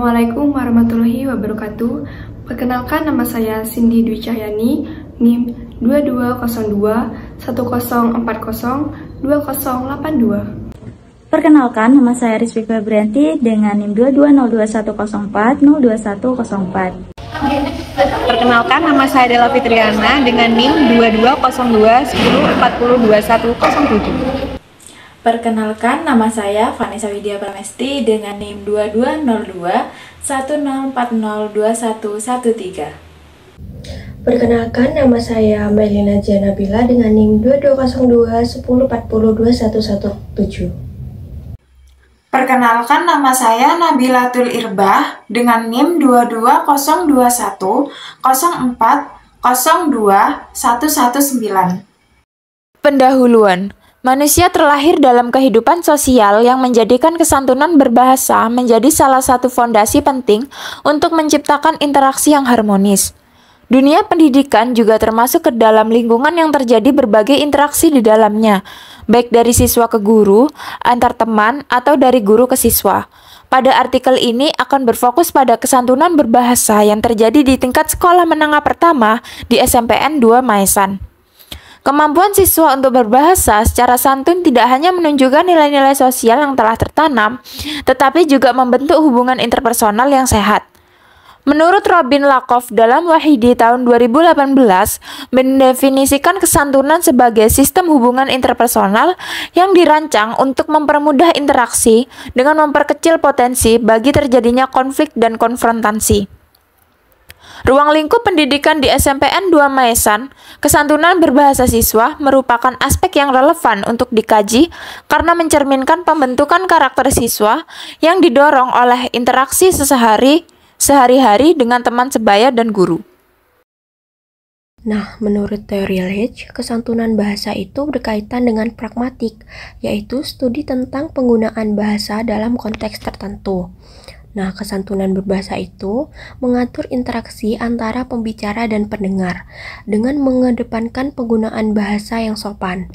Assalamualaikum warahmatullahi wabarakatuh. Perkenalkan, nama saya Cindy Dwi Cahyani, NIM 2202-1040-2082. Perkenalkan, nama saya Rizky Febrianti dengan NIM 22021040-2104. Perkenalkan, nama saya Della Fitriana dengan NIM 2202-1040-2107. Perkenalkan, nama saya Vanessa Widya Pramesti dengan NIM 2202-1040-2113. Perkenalkan, nama saya Melina Janabila dengan NIM 2202-1040-2117. Perkenalkan, nama saya Nabilatul Irbah dengan NIM 2201-04-02-119. Pendahuluan. Manusia terlahir dalam kehidupan sosial yang menjadikan kesantunan berbahasa menjadi salah satu fondasi penting untuk menciptakan interaksi yang harmonis. Dunia pendidikan juga termasuk ke dalam lingkungan yang terjadi berbagai interaksi di dalamnya, baik dari siswa ke guru, antar teman, atau dari guru ke siswa. Pada artikel ini akan berfokus pada kesantunan berbahasa yang terjadi di tingkat sekolah menengah pertama di SMPN 2 Maesan. Kemampuan siswa untuk berbahasa secara santun tidak hanya menunjukkan nilai-nilai sosial yang telah tertanam, tetapi juga membentuk hubungan interpersonal yang sehat. Menurut Robin Lakoff dalam Wahidi tahun 2018, mendefinisikan kesantunan sebagai sistem hubungan interpersonal yang dirancang untuk mempermudah interaksi dengan memperkecil potensi bagi terjadinya konflik dan konfrontasi. Ruang lingkup pendidikan di SMPN 2 Maesan, kesantunan berbahasa siswa merupakan aspek yang relevan untuk dikaji karena mencerminkan pembentukan karakter siswa yang didorong oleh interaksi sehari-hari dengan teman sebaya dan guru. Nah, menurut teori Leach, kesantunan bahasa itu berkaitan dengan pragmatik, yaitu studi tentang penggunaan bahasa dalam konteks tertentu. Nah, kesantunan berbahasa itu mengatur interaksi antara pembicara dan pendengar dengan mengedepankan penggunaan bahasa yang sopan.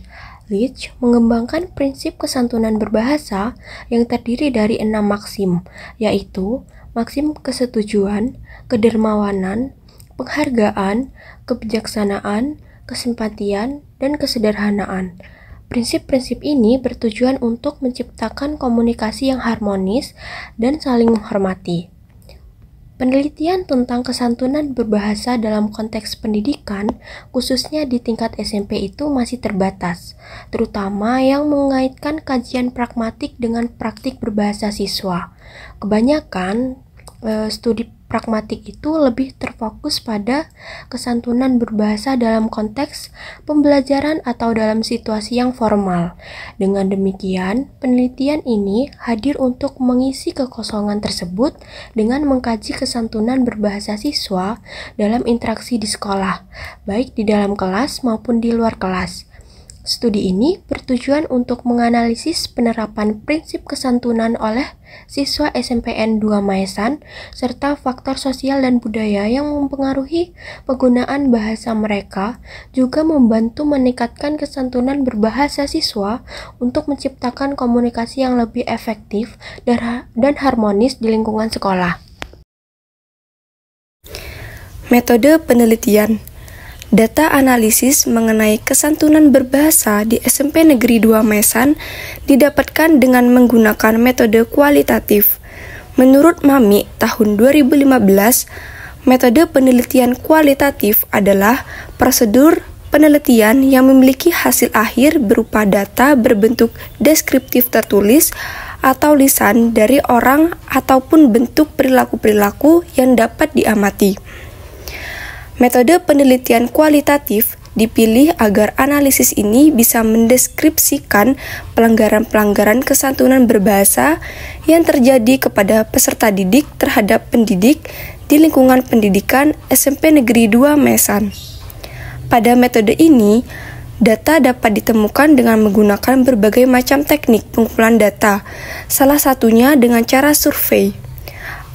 Leach mengembangkan prinsip kesantunan berbahasa yang terdiri dari 6 maksim, yaitu maksim kesetujuan, kedermawanan, penghargaan, kebijaksanaan, kesimpatian, dan kesederhanaan. Prinsip-prinsip ini bertujuan untuk menciptakan komunikasi yang harmonis dan saling menghormati. Penelitian tentang kesantunan berbahasa dalam konteks pendidikan, khususnya di tingkat SMP itu masih terbatas, terutama yang mengaitkan kajian pragmatik dengan praktik berbahasa siswa. Kebanyakan studi pragmatik itu lebih terfokus pada kesantunan berbahasa dalam konteks pembelajaran atau dalam situasi yang formal. Dengan demikian, penelitian ini hadir untuk mengisi kekosongan tersebut dengan mengkaji kesantunan berbahasa siswa dalam interaksi di sekolah, baik di dalam kelas maupun di luar kelas. Studi ini bertujuan untuk menganalisis penerapan prinsip kesantunan oleh siswa SMPN 2 Maesan, serta faktor sosial dan budaya yang mempengaruhi penggunaan bahasa mereka, juga membantu meningkatkan kesantunan berbahasa siswa untuk menciptakan komunikasi yang lebih efektif dan harmonis di lingkungan sekolah. Metode penelitian. Data analisis mengenai kesantunan berbahasa di SMP Negeri 2 Maesan didapatkan dengan menggunakan metode kualitatif. Menurut MAMI tahun 2015, metode penelitian kualitatif adalah prosedur penelitian yang memiliki hasil akhir berupa data berbentuk deskriptif tertulis atau lisan dari orang ataupun bentuk perilaku-perilaku yang dapat diamati. Metode penelitian kualitatif dipilih agar analisis ini bisa mendeskripsikan pelanggaran-pelanggaran kesantunan berbahasa yang terjadi kepada peserta didik terhadap pendidik di lingkungan pendidikan SMP Negeri 2 Maesan. Pada metode ini, data dapat ditemukan dengan menggunakan berbagai macam teknik pengumpulan data, salah satunya dengan cara survei.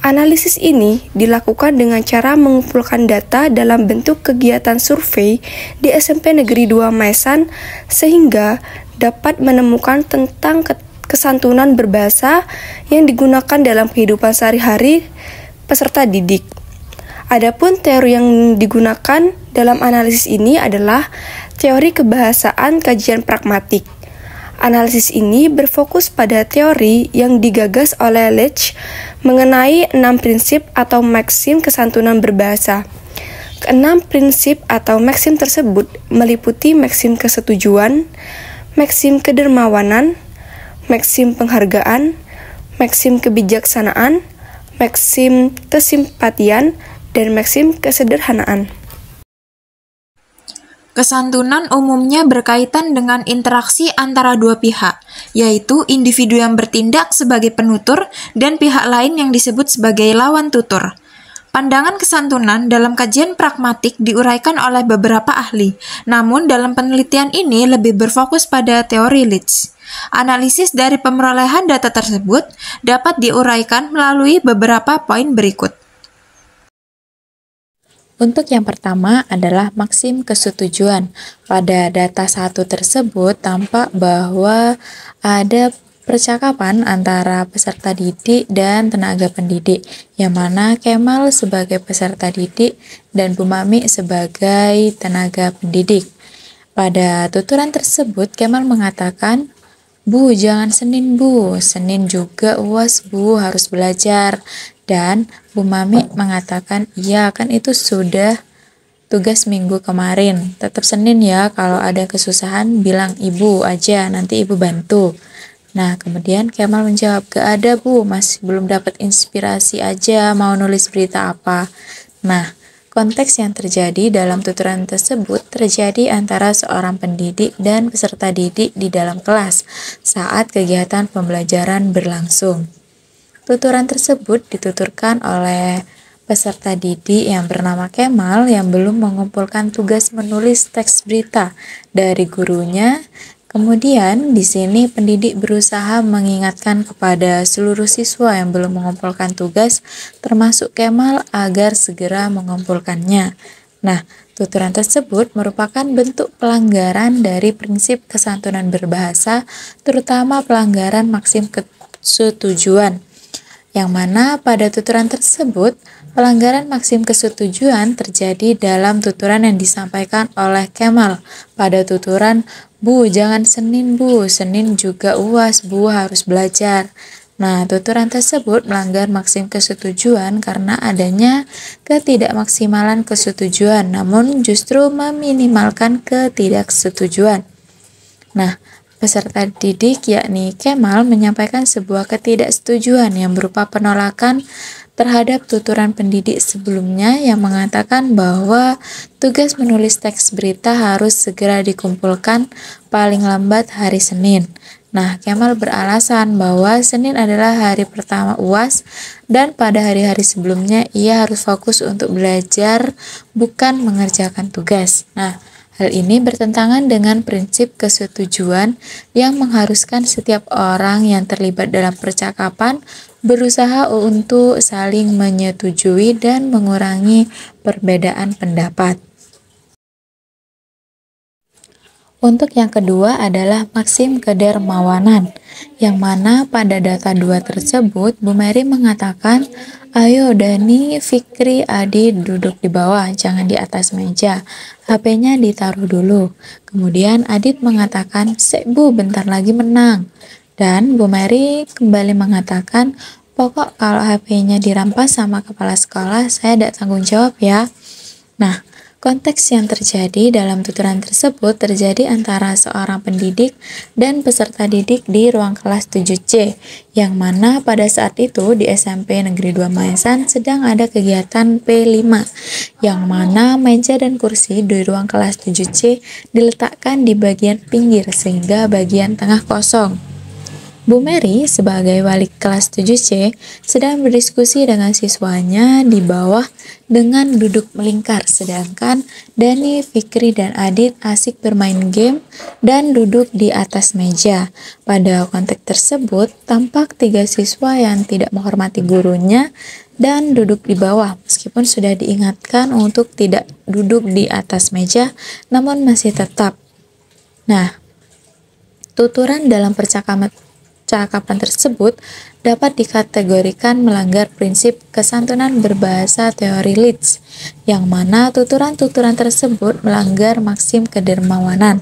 Analisis ini dilakukan dengan cara mengumpulkan data dalam bentuk kegiatan survei di SMP Negeri 2 Maesan sehingga dapat menemukan tentang kesantunan berbahasa yang digunakan dalam kehidupan sehari-hari peserta didik. Adapun teori yang digunakan dalam analisis ini adalah teori kebahasaan kajian pragmatik. Analisis ini berfokus pada teori yang digagas oleh Leach mengenai 6 prinsip atau maksim kesantunan berbahasa. Keenam prinsip atau maksim tersebut meliputi maksim kesetujuan, maksim kedermawanan, maksim penghargaan, maksim kebijaksanaan, maksim kesimpatian, dan maksim kesederhanaan. Kesantunan umumnya berkaitan dengan interaksi antara dua pihak, yaitu individu yang bertindak sebagai penutur dan pihak lain yang disebut sebagai lawan tutur. Pandangan kesantunan dalam kajian pragmatik diuraikan oleh beberapa ahli, namun dalam penelitian ini lebih berfokus pada teori Leach. Analisis dari pemerolehan data tersebut dapat diuraikan melalui beberapa poin berikut. Untuk yang pertama adalah maksim kesetujuan. Pada data 1 tersebut tampak bahwa ada percakapan antara peserta didik dan tenaga pendidik, yang mana Kemal sebagai peserta didik dan Bu Mami sebagai tenaga pendidik. Pada tuturan tersebut, Kemal mengatakan, "Bu, jangan Senin, Bu. Senin juga UAS, Bu, harus belajar." Dan Bu Mami mengatakan, "Iya, kan itu sudah tugas minggu kemarin. Tetap Senin ya, kalau ada kesusahan bilang Ibu aja, nanti Ibu bantu." Nah, kemudian Kemal menjawab, "Gak ada, Bu, masih belum dapat inspirasi aja mau nulis berita apa." Nah, konteks yang terjadi dalam tuturan tersebut terjadi antara seorang pendidik dan peserta didik di dalam kelas saat kegiatan pembelajaran berlangsung. Tuturan tersebut dituturkan oleh peserta didik yang bernama Kemal yang belum mengumpulkan tugas menulis teks berita dari gurunya. Kemudian di sini pendidik berusaha mengingatkan kepada seluruh siswa yang belum mengumpulkan tugas, termasuk Kemal, agar segera mengumpulkannya. Nah, tuturan tersebut merupakan bentuk pelanggaran dari prinsip kesantunan berbahasa, terutama pelanggaran maksim kesetujuan, yang mana pada tuturan tersebut, pelanggaran maksim kesetujuan terjadi dalam tuturan yang disampaikan oleh Kemal pada tuturan, "Bu, jangan Senin, Bu. Senin juga UAS, Bu, harus belajar." Nah, tuturan tersebut melanggar maksim kesetujuan karena adanya ketidakmaksimalan kesetujuan, namun justru meminimalkan ketidaksetujuan. Nah, peserta didik yakni Kemal menyampaikan sebuah ketidaksetujuan yang berupa penolakan terhadap tuturan pendidik sebelumnya yang mengatakan bahwa tugas menulis teks berita harus segera dikumpulkan paling lambat hari Senin. Nah, Kemal beralasan bahwa Senin adalah hari pertama UAS dan pada hari-hari sebelumnya ia harus fokus untuk belajar, bukan mengerjakan tugas. Nah, hal ini bertentangan dengan prinsip kesetujuan yang mengharuskan setiap orang yang terlibat dalam percakapan berusaha untuk saling menyetujui dan mengurangi perbedaan pendapat. Untuk yang kedua adalah maksim kedermawanan, yang mana pada data 2 tersebut Bu Mary mengatakan, "Ayo Dani, Fikri, Adi duduk di bawah, jangan di atas meja. HP-nya ditaruh dulu." Kemudian Adit mengatakan, "Sek Bu, bentar lagi menang." Dan Bu Mary kembali mengatakan, "Pokok kalau HP-nya dirampas sama kepala sekolah, saya tidak tanggung jawab ya." Nah, konteks yang terjadi dalam tuturan tersebut terjadi antara seorang pendidik dan peserta didik di ruang kelas 7C, yang mana pada saat itu di SMP Negeri 2 Maesan sedang ada kegiatan P5, yang mana meja dan kursi di ruang kelas 7C diletakkan di bagian pinggir sehingga bagian tengah kosong. Bu Mary sebagai wali kelas 7C sedang berdiskusi dengan siswanya di bawah dengan duduk melingkar, sedangkan Dani, Fikri, dan Adit asik bermain game dan duduk di atas meja. Pada konteks tersebut, tampak 3 siswa yang tidak menghormati gurunya dan duduk di bawah, meskipun sudah diingatkan untuk tidak duduk di atas meja, namun masih tetap. Nah, tuturan dalam percakapan percakapan tersebut dapat dikategorikan melanggar prinsip kesantunan berbahasa teori Leeds, yang mana tuturan-tuturan tersebut melanggar maksim kedermawanan.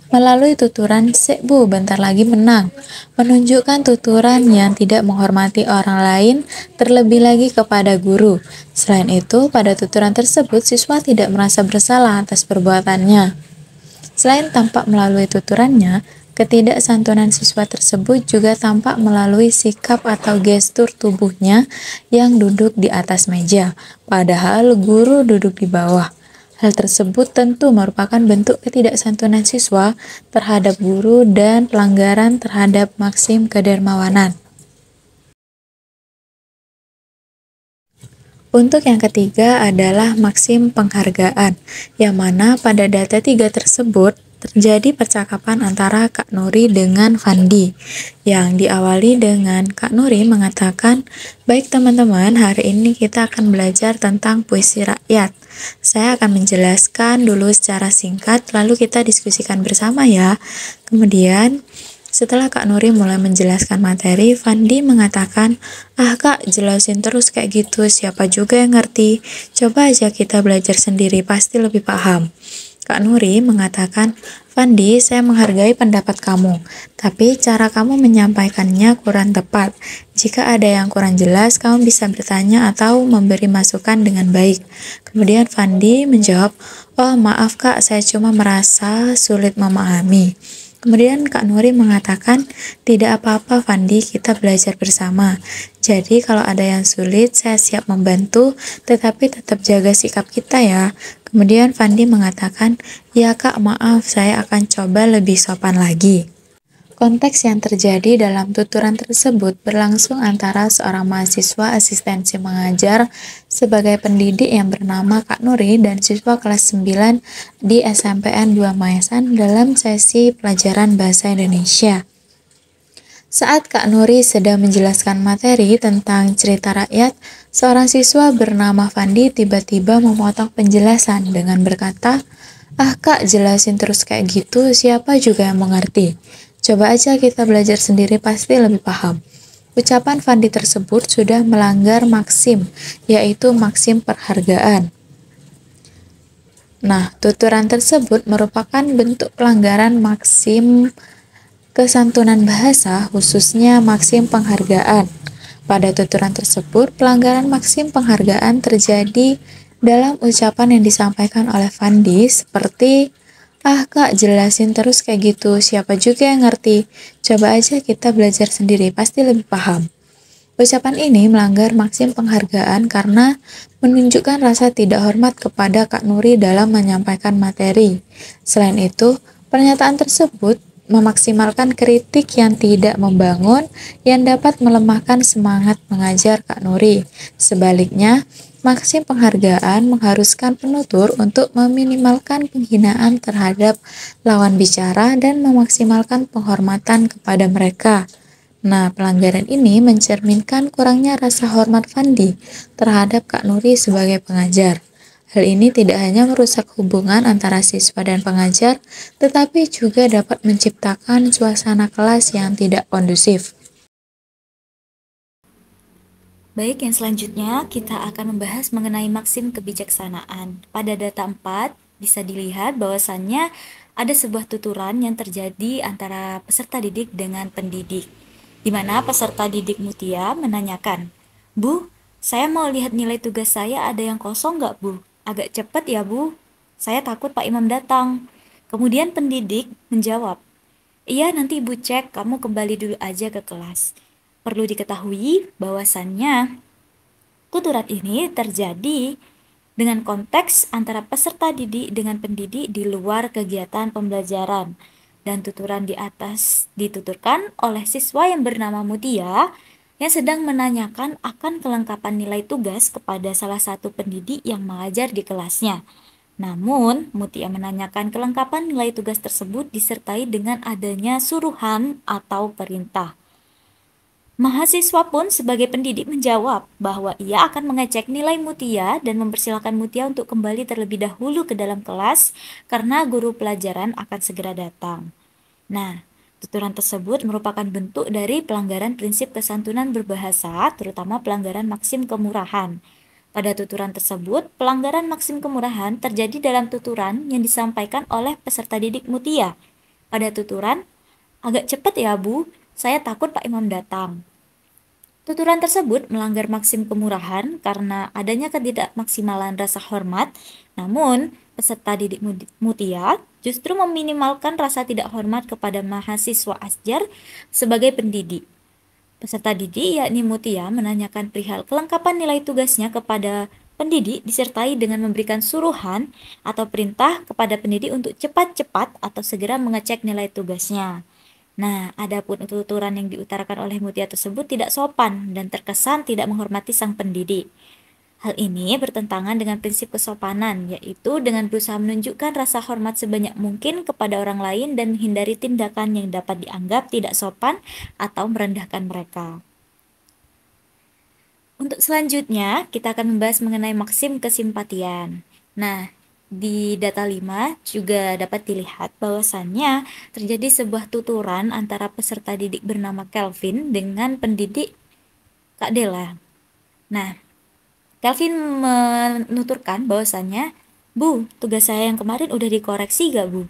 Melalui tuturan "Sek Bu, bentar lagi menang", menunjukkan tuturan yang tidak menghormati orang lain, terlebih lagi kepada guru. Selain itu, pada tuturan tersebut siswa tidak merasa bersalah atas perbuatannya. Selain tampak melalui tuturannya, ketidaksantunan siswa tersebut juga tampak melalui sikap atau gestur tubuhnya yang duduk di atas meja, padahal guru duduk di bawah. Hal tersebut tentu merupakan bentuk ketidaksantunan siswa terhadap guru dan pelanggaran terhadap maksim kedermawanan. Untuk yang ketiga adalah maksim penghargaan, yang mana pada data 3 tersebut terjadi percakapan antara Kak Nuri dengan Fandi, yang diawali dengan Kak Nuri mengatakan, "Baik teman-teman, hari ini kita akan belajar tentang puisi rakyat. Saya akan menjelaskan dulu secara singkat, lalu kita diskusikan bersama ya." Kemudian, setelah Kak Nuri mulai menjelaskan materi, Fandi mengatakan, "Ah Kak, jelasin terus kayak gitu, siapa juga yang ngerti? Coba aja kita belajar sendiri, pasti lebih paham." Kak Nuri mengatakan, "Fandi, saya menghargai pendapat kamu, tapi cara kamu menyampaikannya kurang tepat. Jika ada yang kurang jelas, kamu bisa bertanya atau memberi masukan dengan baik." Kemudian Fandi menjawab, "Oh maaf Kak, saya cuma merasa sulit memahami." Kemudian Kak Nuri mengatakan, "Tidak apa-apa Fandi, kita belajar bersama. Jadi kalau ada yang sulit, saya siap membantu, tetapi tetap jaga sikap kita ya." Kemudian Fandi mengatakan, "Ya Kak, maaf, saya akan coba lebih sopan lagi." Konteks yang terjadi dalam tuturan tersebut berlangsung antara seorang mahasiswa asistensi mengajar sebagai pendidik yang bernama Kak Nuri dan siswa kelas 9 di SMPN 2 Maesan dalam sesi pelajaran Bahasa Indonesia. Saat Kak Nuri sedang menjelaskan materi tentang cerita rakyat, seorang siswa bernama Fandi tiba-tiba memotong penjelasan dengan berkata, "Ah Kak, jelasin terus kayak gitu, siapa juga yang mengerti? Coba aja kita belajar sendiri, pasti lebih paham." Ucapan Fandi tersebut sudah melanggar maksim, yaitu maksim perhargaan. Nah, tuturan tersebut merupakan bentuk pelanggaran maksim kesantunan bahasa, khususnya maksim penghargaan. Pada tuturan tersebut, pelanggaran maksim penghargaan terjadi dalam ucapan yang disampaikan oleh Fandi seperti, "Ah Kak, jelasin terus kayak gitu, siapa juga yang ngerti? Coba aja kita belajar sendiri, pasti lebih paham." Ucapan ini melanggar maksim penghargaan karena menunjukkan rasa tidak hormat kepada Kak Nuri dalam menyampaikan materi. Selain itu, pernyataan tersebut memaksimalkan kritik yang tidak membangun yang dapat melemahkan semangat mengajar Kak Nuri. Sebaliknya, maksim penghargaan mengharuskan penutur untuk meminimalkan penghinaan terhadap lawan bicara dan memaksimalkan penghormatan kepada mereka. Nah, pelanggaran ini mencerminkan kurangnya rasa hormat Fandi terhadap Kak Nuri sebagai pengajar. Hal ini tidak hanya merusak hubungan antara siswa dan pengajar, tetapi juga dapat menciptakan suasana kelas yang tidak kondusif. Baik, yang selanjutnya kita akan membahas mengenai maksim kebijaksanaan. Pada data 4, bisa dilihat bahwasannya ada sebuah tuturan yang terjadi antara peserta didik dengan pendidik, di mana peserta didik Mutia menanyakan, "Bu, saya mau lihat nilai tugas saya ada yang kosong nggak, Bu? Agak cepat ya, Bu. Saya takut Pak Imam datang." Kemudian pendidik menjawab, "Iya, nanti Ibu cek, kamu kembali dulu aja ke kelas." Perlu diketahui bahwasannya tuturan ini terjadi dengan konteks antara peserta didik dengan pendidik di luar kegiatan pembelajaran. Dan tuturan di atas dituturkan oleh siswa yang bernama Mutia yang sedang menanyakan akan kelengkapan nilai tugas kepada salah satu pendidik yang mengajar di kelasnya. Namun, Mutia menanyakan kelengkapan nilai tugas tersebut disertai dengan adanya suruhan atau perintah. Mahasiswa pun sebagai pendidik menjawab bahwa ia akan mengecek nilai Mutia dan mempersilahkan Mutia untuk kembali terlebih dahulu ke dalam kelas karena guru pelajaran akan segera datang. Nah, tuturan tersebut merupakan bentuk dari pelanggaran prinsip kesantunan berbahasa, terutama pelanggaran maksim kemurahan. Pada tuturan tersebut, pelanggaran maksim kemurahan terjadi dalam tuturan yang disampaikan oleh peserta didik mutia. Pada tuturan, agak cepat ya Bu, saya takut Pak Imam datang. Tuturan tersebut melanggar maksim kemurahan karena adanya ketidakmaksimalan rasa hormat, namun peserta didik mutia justru meminimalkan rasa tidak hormat kepada mahasiswa asjar sebagai pendidik. Peserta didik yakni mutia menanyakan perihal kelengkapan nilai tugasnya kepada pendidik disertai dengan memberikan suruhan atau perintah kepada pendidik untuk cepat-cepat atau segera mengecek nilai tugasnya. Nah, adapun tuturan yang diutarakan oleh mutia tersebut tidak sopan dan terkesan tidak menghormati sang pendidik. Hal ini bertentangan dengan prinsip kesopanan, yaitu dengan berusaha menunjukkan rasa hormat sebanyak mungkin kepada orang lain dan menghindari tindakan yang dapat dianggap tidak sopan atau merendahkan mereka. Untuk selanjutnya, kita akan membahas mengenai maksim kesimpatian. Nah, di data 5 juga dapat dilihat bahwasannya terjadi sebuah tuturan antara peserta didik bernama Kelvin dengan pendidik Kak Dela. Nah, Kelvin menuturkan bahwasannya, Bu, tugas saya yang kemarin udah dikoreksi gak Bu?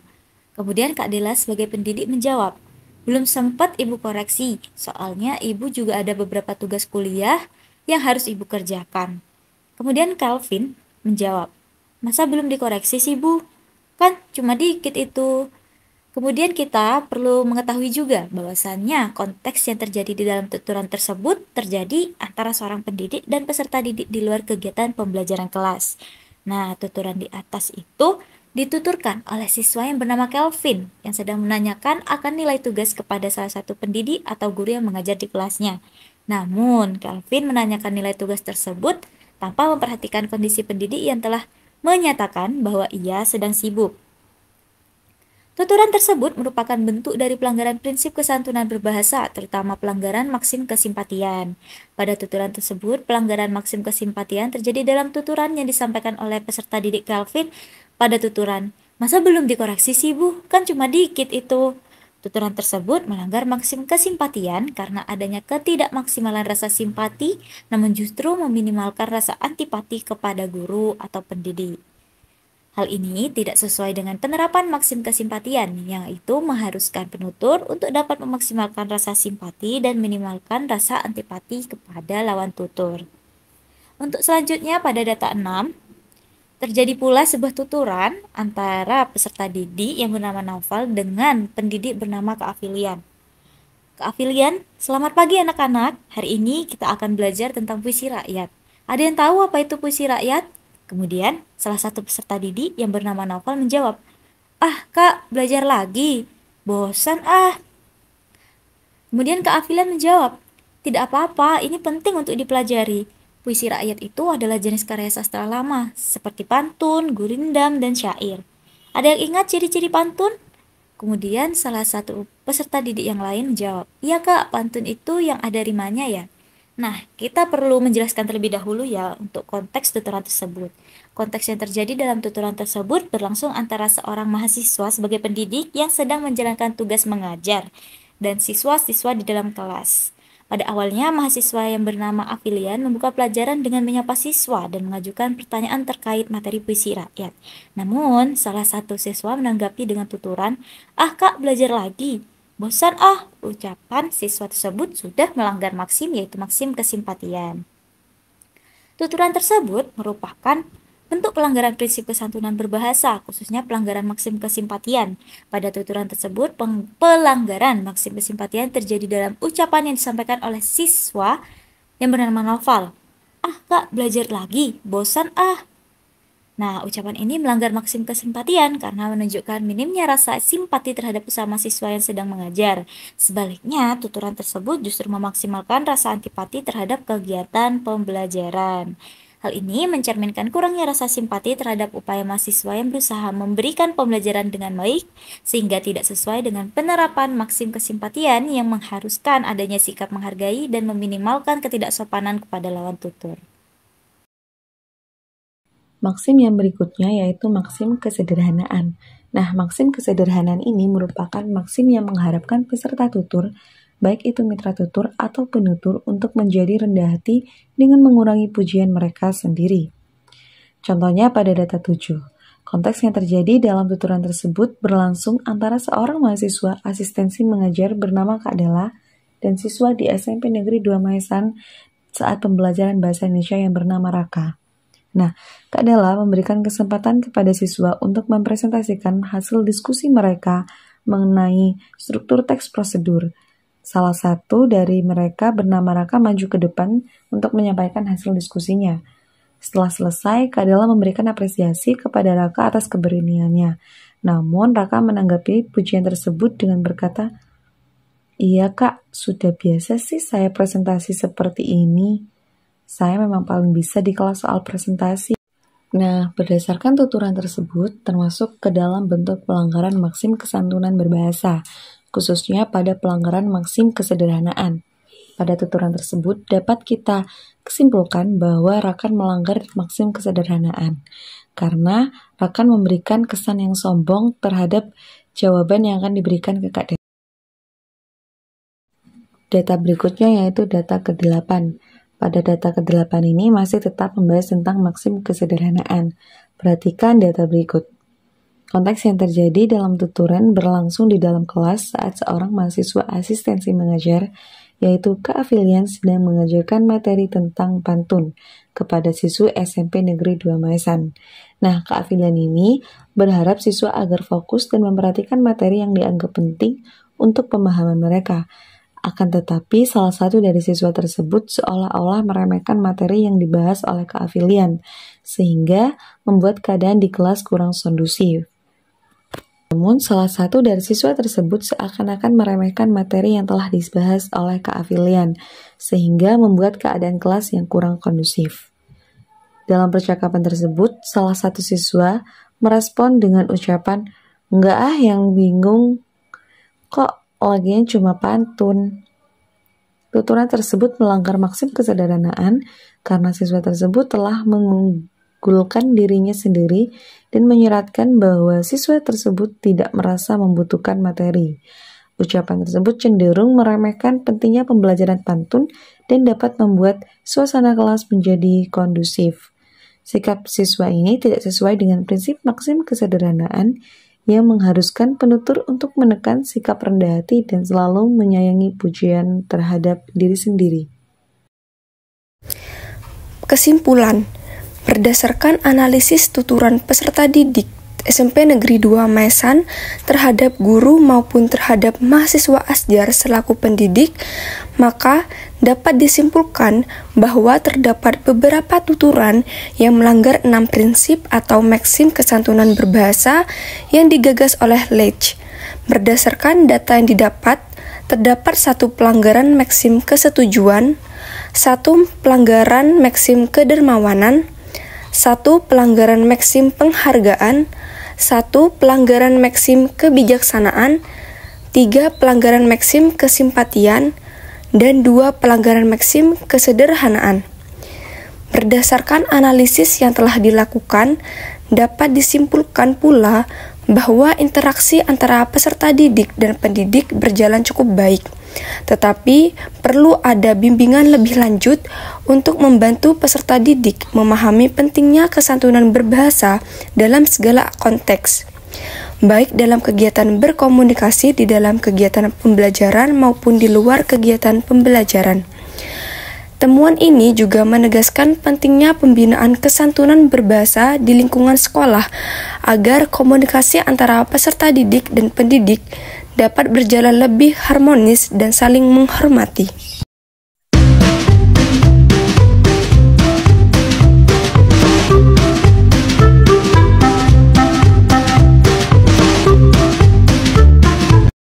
Kemudian Kak Dela sebagai pendidik menjawab, belum sempat Ibu koreksi, soalnya Ibu juga ada beberapa tugas kuliah yang harus Ibu kerjakan. Kemudian Kelvin menjawab, masa belum dikoreksi sih Bu? Kan cuma dikit itu. Kemudian kita perlu mengetahui juga bahwasannya konteks yang terjadi di dalam tuturan tersebut terjadi antara seorang pendidik dan peserta didik di luar kegiatan pembelajaran kelas. Nah, tuturan di atas itu dituturkan oleh siswa yang bernama Kelvin yang sedang menanyakan akan nilai tugas kepada salah satu pendidik atau guru yang mengajar di kelasnya. Namun, Kelvin menanyakan nilai tugas tersebut tanpa memperhatikan kondisi pendidik yang telah menyatakan bahwa ia sedang sibuk. Tuturan tersebut merupakan bentuk dari pelanggaran prinsip kesantunan berbahasa, terutama pelanggaran maksim kesimpatian. Pada tuturan tersebut, pelanggaran maksim kesimpatian terjadi dalam tuturan yang disampaikan oleh peserta didik Kelvin pada tuturan, masa belum dikoreksi sih Bu? Kan cuma dikit itu. Tuturan tersebut melanggar maksim kesimpatian karena adanya ketidakmaksimalan rasa simpati, namun justru meminimalkan rasa antipati kepada guru atau pendidik. Hal ini tidak sesuai dengan penerapan maksim kesimpatian, yaitu mengharuskan penutur untuk dapat memaksimalkan rasa simpati dan minimalkan rasa antipati kepada lawan tutur. Untuk selanjutnya pada data 6, terjadi pula sebuah tuturan antara peserta didik yang bernama Naufal dengan pendidik bernama Kak Afilian. Kak Afilian, selamat pagi anak-anak. Hari ini kita akan belajar tentang puisi rakyat. Ada yang tahu apa itu puisi rakyat? Kemudian, salah satu peserta didik yang bernama Naufal menjawab, ah Kak, belajar lagi. Bosan ah. Kemudian Kak Afilian menjawab, tidak apa-apa, ini penting untuk dipelajari. Puisi rakyat itu adalah jenis karya sastra lama, seperti pantun, gurindam, dan syair. Ada yang ingat ciri-ciri pantun? Kemudian salah satu peserta didik yang lain menjawab, iya Kak, pantun itu yang ada rimanya ya. Nah, kita perlu menjelaskan terlebih dahulu ya untuk konteks tuturan tersebut. Konteks yang terjadi dalam tuturan tersebut berlangsung antara seorang mahasiswa sebagai pendidik yang sedang menjalankan tugas mengajar dan siswa-siswa di dalam kelas. Pada awalnya, mahasiswa yang bernama Afilian membuka pelajaran dengan menyapa siswa dan mengajukan pertanyaan terkait materi puisi rakyat. Namun, salah satu siswa menanggapi dengan tuturan, ah Kak, belajar lagi. Bosan ah, ucapan siswa tersebut sudah melanggar maksim yaitu maksim kesimpatian. Tuturan tersebut merupakan bentuk pelanggaran prinsip kesantunan berbahasa, khususnya pelanggaran maksim kesimpatian. Pada tuturan tersebut, pelanggaran maksim kesimpatian terjadi dalam ucapan yang disampaikan oleh siswa yang bernama Naufal. Ah Kak, belajar lagi, bosan ah. Nah, ucapan ini melanggar maksim kesimpatian karena menunjukkan minimnya rasa simpati terhadap sesama siswa yang sedang mengajar. Sebaliknya, tuturan tersebut justru memaksimalkan rasa antipati terhadap kegiatan pembelajaran. Hal ini mencerminkan kurangnya rasa simpati terhadap upaya mahasiswa yang berusaha memberikan pembelajaran dengan baik, sehingga tidak sesuai dengan penerapan maksim kesimpatian yang mengharuskan adanya sikap menghargai dan meminimalkan ketidaksopanan kepada lawan tutur. Maksim yang berikutnya yaitu maksim kesederhanaan. Nah, maksim kesederhanaan ini merupakan maksim yang mengharapkan peserta tutur, baik itu mitra tutur atau penutur, untuk menjadi rendah hati dengan mengurangi pujian mereka sendiri. Contohnya pada data 7. Konteks yang terjadi dalam tuturan tersebut berlangsung antara seorang mahasiswa asistensi mengajar bernama Kak Della dan siswa di SMP Negeri 2 Maesan saat pembelajaran bahasa Indonesia yang bernama Raka. Nah, Kak Della memberikan kesempatan kepada siswa untuk mempresentasikan hasil diskusi mereka mengenai struktur teks prosedur. Salah satu dari mereka bernama Raka maju ke depan untuk menyampaikan hasil diskusinya. Setelah selesai, Kak Della memberikan apresiasi kepada Raka atas keberaniannya. Namun, Raka menanggapi pujian tersebut dengan berkata, "Iya Kak, sudah biasa sih saya presentasi seperti ini. Saya memang paling bisa di kelas soal presentasi." Nah, berdasarkan tuturan tersebut termasuk ke dalam bentuk pelanggaran maksim kesantunan berbahasa, khususnya pada pelanggaran maksim kesederhanaan. Pada tuturan tersebut dapat kita kesimpulkan bahwa Rakan melanggar maksim kesederhanaan, karena Rakan memberikan kesan yang sombong terhadap jawaban yang akan diberikan ke Kak Della. Data berikutnya yaitu data ke-8. Pada data ke-8 ini masih tetap membahas tentang maksim kesederhanaan. Perhatikan data berikut. Konteks yang terjadi dalam tuturan berlangsung di dalam kelas saat seorang mahasiswa asistensi mengajar, yaitu Kak Afilian, sedang mengajarkan materi tentang pantun kepada siswa SMP Negeri 2 Maesan. Nah, Kak Afilian ini berharap siswa agar fokus dan memperhatikan materi yang dianggap penting untuk pemahaman mereka. Akan tetapi, salah satu dari siswa tersebut seolah-olah meremehkan materi yang dibahas oleh Kak Afilian, sehingga membuat keadaan di kelas kurang kondusif. Namun, salah satu dari siswa tersebut seakan-akan meremehkan materi yang telah dibahas oleh Kak Afilian, sehingga membuat keadaan kelas yang kurang kondusif. Dalam percakapan tersebut, salah satu siswa merespon dengan ucapan, "Enggak ah, yang bingung, kok lagian cuma pantun." Tuturan tersebut melanggar maksim kesederhanaan karena siswa tersebut telah mengunggulkan dirinya sendiri dan menyeratkan bahwa siswa tersebut tidak merasa membutuhkan materi. Ucapan tersebut cenderung meremehkan pentingnya pembelajaran pantun dan dapat membuat suasana kelas menjadi kondusif. Sikap siswa ini tidak sesuai dengan prinsip maksim kesederhanaan yang mengharuskan penutur untuk menekan sikap rendah hati dan selalu menyayangi pujian terhadap diri sendiri. Kesimpulan, berdasarkan analisis tuturan peserta didik SMP Negeri 2 Maesan terhadap guru maupun terhadap mahasiswa Asjar selaku pendidik, maka dapat disimpulkan bahwa terdapat beberapa tuturan yang melanggar 6 prinsip atau maksim kesantunan berbahasa yang digagas oleh Leach. Berdasarkan data yang didapat, terdapat 1 pelanggaran maksim kesetujuan, 1 pelanggaran maksim kedermawanan, 1 pelanggaran maksim penghargaan, 1 pelanggaran maksim kebijaksanaan, 3 pelanggaran maksim kesimpatian, dan 2 pelanggaran maksim kesederhanaan. Berdasarkan analisis yang telah dilakukan, dapat disimpulkan pula bahwa interaksi antara peserta didik dan pendidik berjalan cukup baik. Tetapi perlu ada bimbingan lebih lanjut untuk membantu peserta didik memahami pentingnya kesantunan berbahasa dalam segala konteks, baik dalam kegiatan berkomunikasi di dalam kegiatan pembelajaran maupun di luar kegiatan pembelajaran. Temuan ini juga menegaskan pentingnya pembinaan kesantunan berbahasa di lingkungan sekolah agar komunikasi antara peserta didik dan pendidik dapat berjalan lebih harmonis dan saling menghormati.